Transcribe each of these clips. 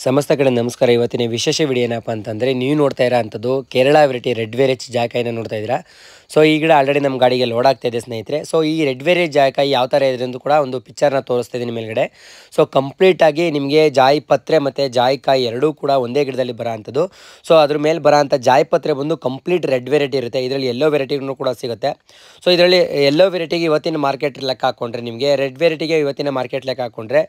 ಸಮಸ್ತ ಕಡೆ ನಮಸ್ಕಾರ. ಇವತ್ತಿನ ವಿಶೇಷ ವಿಡಿಯೋ ಏನಪ್ಪ ಅಂತಂದರೆ, ನೀವು ನೋಡ್ತಾ ಇರೋ ಅಂಥದ್ದು ಕೇರಳ ವೆರೈಟಿ ರೆಡ್ ವೆರೇಜ್ ಜಾಕಾಯಿನ ನೋಡ್ತಾ ಇದ್ದೀರಾ. ಸೊ ಈ ಗಿಡ ಆಲ್ರೆಡಿ ನಮ್ಮ ಗಾಡಿಗೆ ಲೋಡ್ ಆಗ್ತಾ ಇದೆ ಸ್ನೇಹಿತರೆ. ಸೊ ಈ ರೆಡ್ ವೆರೇಜ್ ಜಾಕಾಯಿ ಯಾವ ಥರ ಇದೆ ಅಂತ ಕೂಡ ಒಂದು ಪಿಕ್ಚರ್ನ ತೋರಿಸ್ತಾ ಇದ್ದೀನಿ ಮೇಲ್ಗಡೆ. ಸೊ ಕಂಪ್ಲೀಟಾಗಿ ನಿಮಗೆ ಜಾಯಿ ಪತ್ರೆ ಮತ್ತು ಜಾಯಿಕಾಯಿ ಎರಡೂ ಕೂಡ ಒಂದೇ ಗಿಡದಲ್ಲಿ ಬರೋ ಅಂಥದ್ದು. ಸೊ ಅದ್ರ ಮೇಲೆ ಬರೋ ಅಂಥ ಜಾಯಿ ಪತ್ರೆ ಬಂದು ಕಂಪ್ಲೀಟ್ ರೆಡ್ ವೆರೈಟಿ ಇರುತ್ತೆ. ಇದರಲ್ಲಿ ಎಲ್ಲೋ ವೆರೈಟಿನೂ ಕೂಡ ಸಿಗುತ್ತೆ. ಸೊ ಇದರಲ್ಲಿ ಎಲ್ಲೋ ವೆರೈಟಿಗೆ ಇವತ್ತಿನ ಮಾರ್ಕೆಟ್ ಲೆಕ್ಕ ಹಾಕ್ಕೊಂಡ್ರೆ, ನಿಮಗೆ ರೆಡ್ ವೆರೈಟಿಗೆ ಇವತ್ತಿನ ಮಾರ್ಕೆಟ್ ಲೆಕ್ಕ ಹಾಕ್ಕೊಂಡ್ರೆ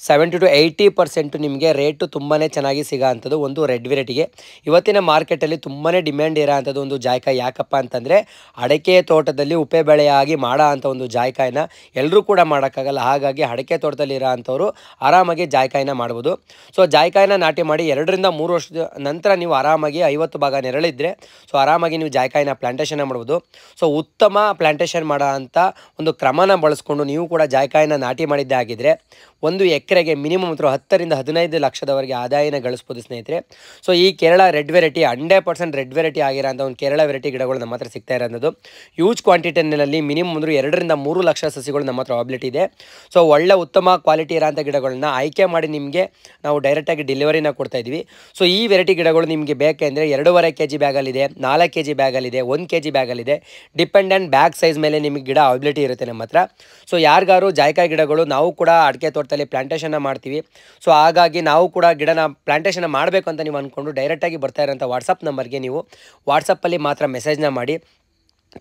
70 to 80% ನಿಮಗೆ ರೇಟು ತುಂಬಾ ಚೆನ್ನಾಗಿ ಸಿಗೋ ಅಂಥದ್ದು ಒಂದು ರೆಡ್ ವೆರೈಟಿಗೆ. ಇವತ್ತಿನ ಮಾರ್ಕೆಟಲ್ಲಿ ತುಂಬಾ ಡಿಮ್ಯಾಂಡ್ ಇರೋ ಅಂಥದ್ದು ಒಂದು ಜಾಯಿಕಾಯಿ. ಯಾಕಪ್ಪ ಅಂತಂದರೆ, ಅಡಿಕೆ ತೋಟದಲ್ಲಿ ಉಪ್ಪೆ ಬೆಳೆಯಾಗಿ ಮಾಡೋ ಅಂಥ ಒಂದು ಜಾಯಿಕಾಯಿನ ಎಲ್ಲರೂ ಕೂಡ ಮಾಡೋಕ್ಕಾಗಲ್ಲ. ಹಾಗಾಗಿ ಅಡಿಕೆ ತೋಟದಲ್ಲಿ ಇರೋ ಅಂಥವ್ರು ಆರಾಮಾಗಿ ಜಾಯಿಕಾಯಿನ ಮಾಡ್ಬೋದು. ಸೊ ಜಾಯಿಕಾಯಿನ ನಾಟಿ ಮಾಡಿ 2 ರಿಂದ 3 ವರ್ಷದ ನಂತರ ನೀವು ಆರಾಮಾಗಿ 50 ಭಾಗ ನೆರಳಿದ್ರೆ ಸೊ ಆರಾಮಾಗಿ ನೀವು ಜಾಯಿಕಾಯಿನ ಪ್ಲಾಂಟೇಷನ್ ಮಾಡ್ಬೋದು. ಸೊ ಉತ್ತಮ ಪ್ಲಾಂಟೇಷನ್ ಮಾಡೋ ಅಂಥ ಒಂದು ಕ್ರಮನ ಬಳಸ್ಕೊಂಡು ನೀವು ಕೂಡ ಜಾಯಿಕಾಯಿನ ನಾಟಿ ಮಾಡಿದ್ದೇ ಆಗಿದ್ದರೆ ಒಂದು ಎಕರೆಗೆ ಮಿನಿಮಮ್ 10 ರಿಂದ 15 ಲಕ್ಷದವರೆಗೆ ಆದಾಯನ ಗಳಿಸ್ಬೋದು ಸ್ನೇಹಿತರೆ. ಸೊ ಈ Kerala red variety 100% red variety ಆಗಿರೋಂಥ ಒಂದು ಕೇರಳ ವೆರೈಟಿ ಗಿಡಗಳು ನಮ್ಮ ಹತ್ರ ಸಿಗ್ತಾ ಇರೋದು. ಯೂಜ್ ಕ್ವಾಂಟಿಟಿನಲ್ಲಿ ಮಿನಿಮಮ್ 2 ರಿಂದ 3 ಲಕ್ಷ ಸಸಿಗಳು ನಮ್ಮ ಹತ್ರ ಅವೈಲಿಟಿ ಇದೆ. ಸೊ ಒಳ್ಳೆ ಉತ್ತಮ ಕ್ವಾಲಿಟಿ ಇರೋಂಥ ಗಿಡಗಳನ್ನ ಆಯ್ಕೆ ಮಾಡಿ ನಿಮಗೆ ನಾವು ಡೈರೆಕ್ಟಾಗಿ ಡೆಲಿವರಿನ ಕೊಡ್ತಾ ಇದ್ವಿ. ಸೊ ಈ ವೆರೈಟಿ ಗಿಡಗಳು ನಿಮಗೆ ಬೇಕೆಂದರೆ 2.5 kg ಬ್ಯಾಗಲ್ಲಿದೆ, 4 kg ಬ್ಯಾಗಲ್ಲಿದೆ, 1 kg ಬ್ಯಾಗಲ್ಲಿದೆ. ಡಿಪೆಂಡೆಂಟ್ ಬ್ಯಾಗ್ ಸೈಜ್ ಮೇಲೆ ನಿಮಗೆ ಗಿಡ ಅವೈಲಿಟಿ ಇರುತ್ತೆ ನಮ್ಮ ಹತ್ರ. ಸೊ ಯಾರಿಗಾರು ಜಾಯಿಕಾಯಿ ಗಿಡಗಳು ನಾವು ಕೂಡ ಅಡಿಕೆ ತೋಟದಲ್ಲಿ ಪ್ಲಾಂಟೇಷನ್ನ ಮಾಡ್ತೀವಿ. ಸೊ ಹಾಗಾಗಿ ನಾವು ಕೂಡ ಗಿಡನ ಪ್ಲಾಂಟೇಷನ್ನ ಮಾಡಬೇಕು ಅಂತ ನೀವು ಅಂದ್ಕೊಂಡು ಡೈರೆಕ್ಟಾಗಿ ಬರ್ತಾ ಇರೋಂಥ ವಾಟ್ಸಪ್ ನಂಬರ್ಗೆ ನೀವು ವಾಟ್ಸಪ್ಪಲ್ಲಿ ಮಾತ್ರ ಮೆಸೇಜ್ನ ಮಾಡಿ.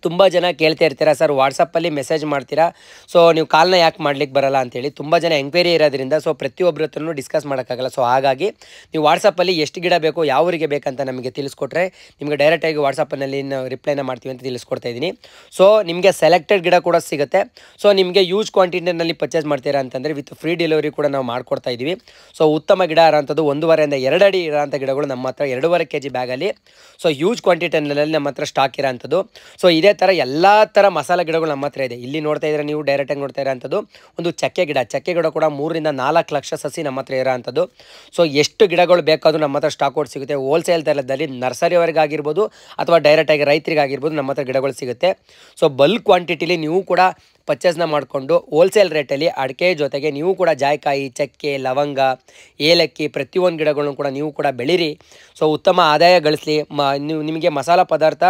ತುಂಬ ಜನ ಕೇಳ್ತಾ ಇರ್ತೀರಾ, ಸರ್ ವಾಟ್ಸಪ್ಪಲ್ಲಿ ಮೆಸೇಜ್ ಮಾಡ್ತೀರಾ, ಸೊ ನೀವು ಕಾಲ್ನ ಯಾಕೆ ಮಾಡ್ಲಿಕ್ಕೆ ಬರಲ್ಲ ಅಂತೇಳಿ ತುಂಬ ಜನ ಎಂಕ್ವೈರಿ ಇರೋದ್ರಿಂದ ಸೊ ಪ್ರತಿಯೊಬ್ಬರ ಹತ್ರನೂ ಡಿಸ್ಕಸ್ ಮಾಡೋಕ್ಕಾಗಲ್ಲ. ಸೊ ಹಾಗಾಗಿ ನೀವು ವಾಟ್ಸಪ್ಪಲ್ಲಿ ಎಷ್ಟು ಗಿಡ ಬೇಕು, ಯಾವ ಊರಿಗೆ ಬೇಕಂತ ನಮಗೆ ತಿಳಿಸ್ಕೊಟ್ರೆ ನಿಮಗೆ ಡೈರೆಕ್ಟಾಗಿ ವಾಟ್ಸಪ್ನಲ್ಲಿ ರಿಪ್ಲೈನ ಮಾಡ್ತೀವಿ ಅಂತ ತಿಳಿಸ್ಕೊಡ್ತಾ ಇದ್ದೀನಿ. ಸೊ ನಿಮಗೆ ಸೆಲೆಕ್ಟೆಡ್ ಗಿಡ ಕೂಡ ಸಿಗುತ್ತೆ. ಸೊ ನಿಮಗೆ ಯೂಜ್ ಕ್ವಾಂಟಿಟಿನಲ್ಲಿ ಪರ್ಚೇಸ್ ಮಾಡ್ತೀರಾ ಅಂತಂದರೆ ವಿತ್ ಫ್ರೀ ಡೆಲಿವರಿ ಕೂಡ ನಾವು ಮಾಡ್ಕೊಡ್ತಾ ಇದ್ದೀವಿ. ಸೊ ಉತ್ತಮ ಗಿಡ ಇರೋಂಥದ್ದು 1.5 ರಿಂದ 2 ಅಡಿ ಇರೋಂಥ ಗಿಡಗಳು ನಮ್ಮ ಹತ್ರ 2.5 kg ಬ್ಯಾಗಲ್ಲಿ ಸೊ ಯೂಜ್ ಕ್ವಾಂಟಿಟಿನಲ್ಲಿ ನಮ್ಮ ಹತ್ರ ಸ್ಟಾಕ್ ಇರೋಂಥದ್ದು. ಸೊ ಇದೇ ಥರ ಎಲ್ಲ ಥರ ಮಸಾಲೆ ಗಿಡಗಳು ನಮ್ಮ ಹತ್ರ ಇದೆ. ಇಲ್ಲಿ ನೋಡ್ತಾ ಇದ್ರೆ ನೀವು ಡೈರೆಕ್ಟಾಗಿ ನೋಡ್ತಾ ಇರೋಂಥದ್ದು ಒಂದು ಚಕ್ಕೆ ಗಿಡ ಕೂಡ 3 ರಿಂದ 4 ಲಕ್ಷ ಸಸಿ ನಮ್ಮ ಹತ್ರ ಇರೋಂಥದ್ದು. ಸೊ ಎಷ್ಟು ಗಿಡಗಳು ಬೇಕಾದರೂ ನಮ್ಮ ಹತ್ರ ಸ್ಟಾಕ್ ಔಟ್ ಸಿಗುತ್ತೆ. ಹೋಲ್ಸೇಲ್ ದರದಲ್ಲಿ ನರ್ಸರಿವರೆಗಾಗಿರ್ಬೋದು ಅಥವಾ ಡೈರೆಕ್ಟಾಗಿ ರೈತರಿಗಾಗಿರ್ಬೋದು ನಮ್ಮ ಹತ್ರ ಗಿಡಗಳು ಸಿಗುತ್ತೆ. ಸೊ ಬಲ್ಕ್ ಕ್ವಾಂಟಿಟಿಲಿ ನೀವು ಕೂಡ ಪರ್ಚೇಸ್ನ ಮಾಡಿಕೊಂಡು ಹೋಲ್ಸೇಲ್ ರೇಟಲ್ಲಿ ಅಡಿಕೆ ಜೊತೆಗೆ ನೀವು ಕೂಡ ಜಾಯಿಕಾಯಿ, ಚಕ್ಕೆ, ಲವಂಗ, ಏಲಕ್ಕಿ ಪ್ರತಿಯೊಂದು ಗಿಡಗಳನ್ನು ಕೂಡ ನೀವು ಕೂಡ ಬೆಳೀರಿ. ಸೊ ಉತ್ತಮ ಆದಾಯ ಗಳಿಸಲಿ. ನಿಮಗೆ ಮಸಾಲ ಪದಾರ್ಥ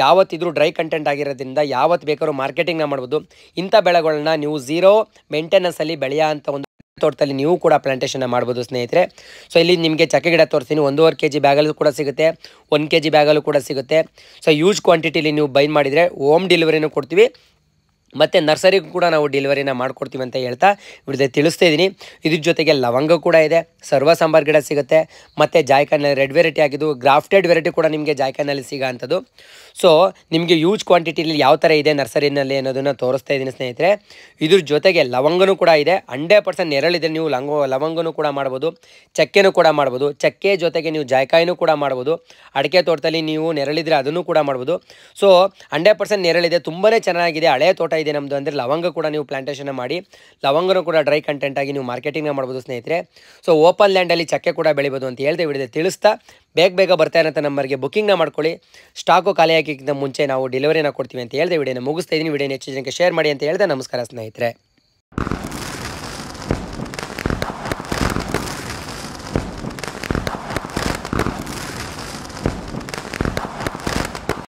ಯಾವತ್ತಿದ್ರೂ ಡ್ರೈ ಕಂಟೆಂಟ್ ಆಗಿರೋದ್ರಿಂದ ಯಾವತ್ತು ಬೇಕಾದ್ರೂ ಮಾರ್ಕೆಟಿಂಗ್ನ ಮಾಡ್ಬೋದು. ಇಂಥ ಬೆಳೆಗಳನ್ನ ನೀವು ಝೀರೋ ಮೇಂಟೆನೆನ್ಸಲ್ಲಿ ಬೆಳೆಯೋ ಅಂಥ ಒಂದು ತೋಟದಲ್ಲಿ ನೀವು ಕೂಡ ಪ್ಲಾಂಟೇಷನ್ನ ಮಾಡ್ಬೋದು ಸ್ನೇಹಿತರೆ. ಸೊ ಇಲ್ಲಿ ನಿಮಗೆ ಚಕ್ಕೆ ಗಿಡ ತೋರಿಸ್ತೀನಿ. 1.5 kg ಬ್ಯಾಗಲ್ಲೂ ಕೂಡ ಸಿಗುತ್ತೆ, 1 kg ಬ್ಯಾಗಲ್ಲೂ ಕೂಡ ಸಿಗುತ್ತೆ. ಸೊ ಯೂಜ್ ಕ್ವಾಂಟಿಟಿಲಿ ನೀವು ಬೈ ಮಾಡಿದರೆ ಹೋಮ್ ಡೆಲಿವರಿನೂ ಕೊಡ್ತೀವಿ ಮತ್ತು ನರ್ಸರಿಗೂ ಕೂಡ ನಾವು ಡೆಲಿವರಿನ ಮಾಡ್ಕೊಡ್ತೀವಿ ಅಂತ ಹೇಳ್ತಾ ಇವ್ರದ್ದು ತಿಳಿಸ್ತಾ ಇದ್ದೀನಿ. ಇದ್ರ ಜೊತೆಗೆ ಲವಂಗ ಕೂಡ ಇದೆ, ಸರ್ವ ಸಾಂಬಾರ್ ಗಿಡ ಸಿಗುತ್ತೆ ಮತ್ತು ಜಾಯಿಕಾಯಿನಲ್ಲಿ ರೆಡ್ ವೆರೈಟಿ ಆಗಿದ್ದು ಗ್ರಾಫ್ಟೆಡ್ ವೆರೈಟಿ ಕೂಡ ನಿಮಗೆ ಜಾಯಿಕಾಯಿನಲ್ಲಿ ಸಿಗೋ ಅಂಥದ್ದು. ಸೊ ನಿಮಗೆ ಯೂಜ್ ಕ್ವಾಂಟಿಟಿಲಿ ಯಾವ ಥರ ಇದೆ ನರ್ಸರಿನಲ್ಲಿ ಅನ್ನೋದನ್ನು ತೋರಿಸ್ತಾ ಇದ್ದೀನಿ ಸ್ನೇಹಿತರೆ. ಇದ್ರ ಜೊತೆಗೆ ಲವಂಗನೂ ಕೂಡ ಇದೆ, 100% ನೆರಳಿದೆ. ನೀವು ಲವಂಗನೂ ಕೂಡ ಮಾಡ್ಬೋದು, ಚಕ್ಕೆನೂ ಕೂಡ ಮಾಡ್ಬೋದು. ಚಕ್ಕೆ ಜೊತೆಗೆ ನೀವು ಜಾಯಿಕಾಯಿನೂ ಕೂಡ ಮಾಡ್ಬೋದು. ಅಡಿಕೆ ತೋಟದಲ್ಲಿ ನೀವು ನೆರಳಿದ್ರೆ ಅದನ್ನು ಕೂಡ ಮಾಡ್ಬೋದು. ಸೊ 100% ನೆರಳಿದೆ, ತುಂಬಾ ಚೆನ್ನಾಗಿದೆ. ಹಳೆಯ ತೋಟ ಇದೆ ನಮ್ಮದು ಅಂದರೆ ಲವಂಗ ಕೂಡ ನೀವು ಪ್ಲಾಂಟೇಷನ್ ಮಾಡಿ ಲವಂಗನೂ ಕೂಡ ಡ್ರೈ ಕಂಟೆಂಟ್ ಆಗಿ ನೀವು ಮಾರ್ಕೆಟಿಂಗ್ನ ಮಾಡ್ಬೋದು ಸ್ನೇಹಿತರೆ. ಸೊ ಓಪನ್ ಲ್ಯಾಂಡಲ್ಲಿ ಚಕ್ಕೆ ಕೂಡ ಬೆಳಿಬೋದು ಅಂತ ಹೇಳ್ದೆ ವಿಡಿಯೋ ತಿಳಿಸ್ತಾ ಬೇಗ ಬರ್ತಾ ಇರೋಂಥ ನಂಬರ್ಗೆ ಬುಕ್ಕಿಂಗ್ನ ಮಾಡ್ಕೊಳ್ಳಿ. ಸ್ಟಾಕು ಖಾಲಿ ಹಾಕಿಕ್ಕಿಂತ ಮುಂಚೆ ನಾವು ಡೆಲಿವರಿನ ಕೊಡ್ತೀವಿ ಅಂತ ಹೇಳ್ದೆ ವಿಡಿಯೋನ ಮುಗಿಸ್ತಾ ಇದ್ದೀನಿ. ವಿಡಿಯೋನ ಹೆಚ್ಚು ಜನಕ್ಕೆ ಶೇರ್ ಮಾಡಿ ಅಂತ ಹೇಳ್ದೆ. ನಮಸ್ಕಾರ ಸ್ನೇಹಿತರೆ.